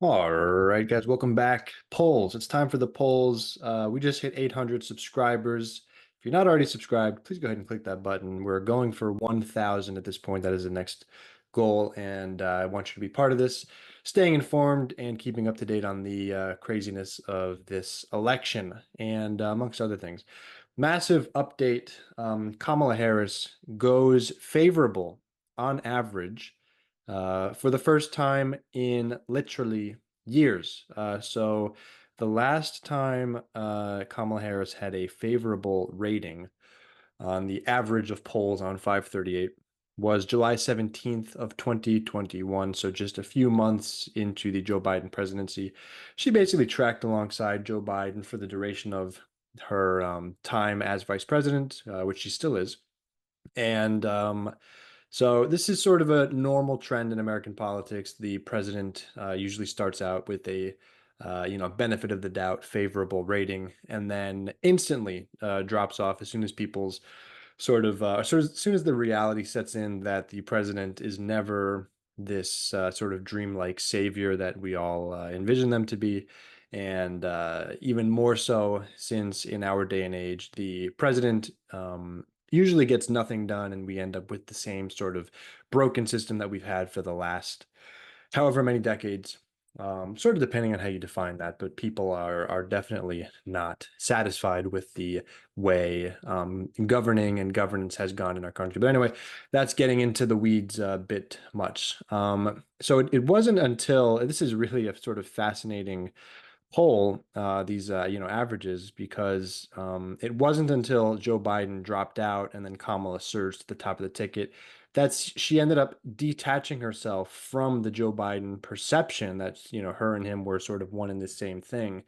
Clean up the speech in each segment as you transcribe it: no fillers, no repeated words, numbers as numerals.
All right, guys, welcome back. Polls. It's time for the polls. We just hit 800 subscribers. If you're not already subscribed, please go ahead and click that button. We're going for 1,000 at this point. That is the next goal, and I want you to be part of this, staying informed and keeping up to date on the craziness of this election and amongst other things. Massive update. Kamala Harris goes favorable on average for the first time in literally years. So the last time Kamala Harris had a favorable rating on the average of polls on 538 was July 17th of 2021. So just a few months into the Joe Biden presidency. She basically tracked alongside Joe Biden for the duration of her time as vice president, which she still is. And so this is sort of a normal trend in American politics. The president usually starts out with a benefit of the doubt, favorable rating, and then instantly drops off as soon as people's as soon as the reality sets in that the president is never this sort of dreamlike savior that we all envision them to be. And even more so since in our day and age, the president usually gets nothing done, and we end up with the same sort of broken system that we've had for the last however many decades. Sort of depending on how you define that, but people are definitely not satisfied with the way governing and governance has gone in our country. But anyway, that's getting into the weeds a bit much. So it wasn't until this is really a sort of fascinating poll, these averages, because it wasn't until Joe Biden dropped out and then Kamala surged to the top of the ticket that she ended up detaching herself from the Joe Biden perception that her and him were sort of one and the same thing.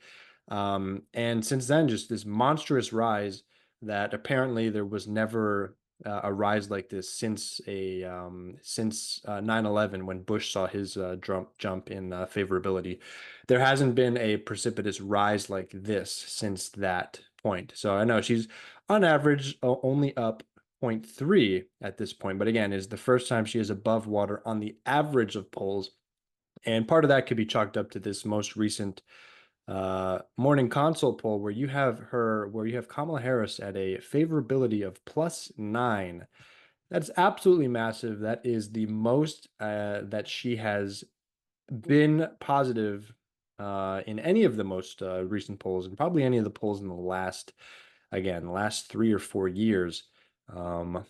And since then, just this monstrous rise that apparently there was never a rise like this since 9/11, when Bush saw his jump in favorability. There hasn't been a precipitous rise like this since that point. So I know she's on average only up zero point 0.3 at this point, but again, is the first time she is above water on the average of polls. And part of that could be chalked up to this most recent morning consult poll where you have Kamala Harris at a favorability of +9. That's absolutely massive. That is the most that she has been positive in any of the most recent polls, and probably any of the polls in the last 3 or 4 years. Um,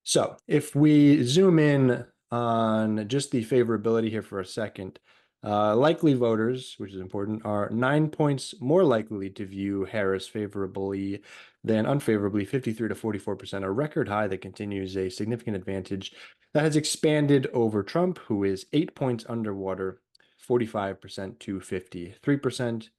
so if we zoom in on just the favorability here for a second, likely voters, which is important, are 9 points more likely to view Harris favorably than unfavorably. 53 to 44%, a record high that continues a significant advantage that has expanded over Trump, who is 8 points underwater, 45% to 53%,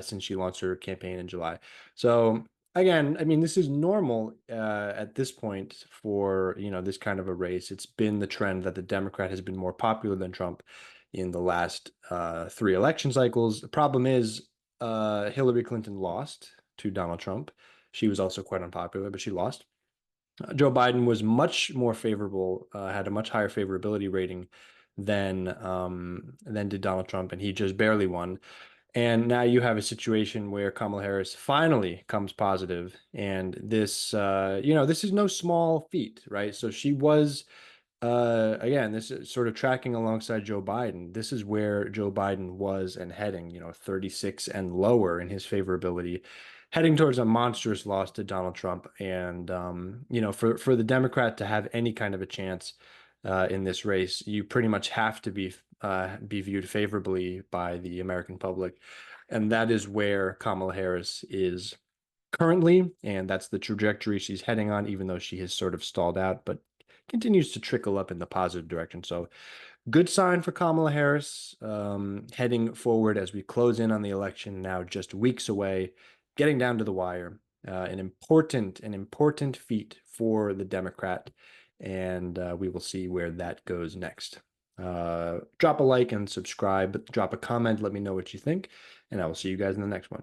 since she launched her campaign in July. So again, I mean, this is normal at this point for, this kind of a race. It's been the trend that the Democrat has been more popular than Trump in the last three election cycles. The problem is Hillary Clinton lost to Donald Trump. She was also quite unpopular, but she lost. Joe Biden was much more favorable, had a much higher favorability rating than did Donald Trump, and he just barely won. And now you have a situation where Kamala Harris finally comes positive, and this is no small feat, right? So she was, again, this is sort of tracking alongside Joe Biden. This is where Joe Biden was and heading, 36 and lower in his favorability, heading towards a monstrous loss to Donald Trump. And for the Democrat to have any kind of a chance in this race, you pretty much have to be viewed favorably by the American public, and that is where Kamala Harris is currently, and that's the trajectory she's heading on, even though she has sort of stalled out, but continues to trickle up in the positive direction. So, good sign for Kamala Harris heading forward as we close in on the election now, just weeks away, getting down to the wire. An important feat for the Democrat, and we will see where that goes next. Drop a like and subscribe, drop a comment, let me know what you think, and I will see you guys in the next one.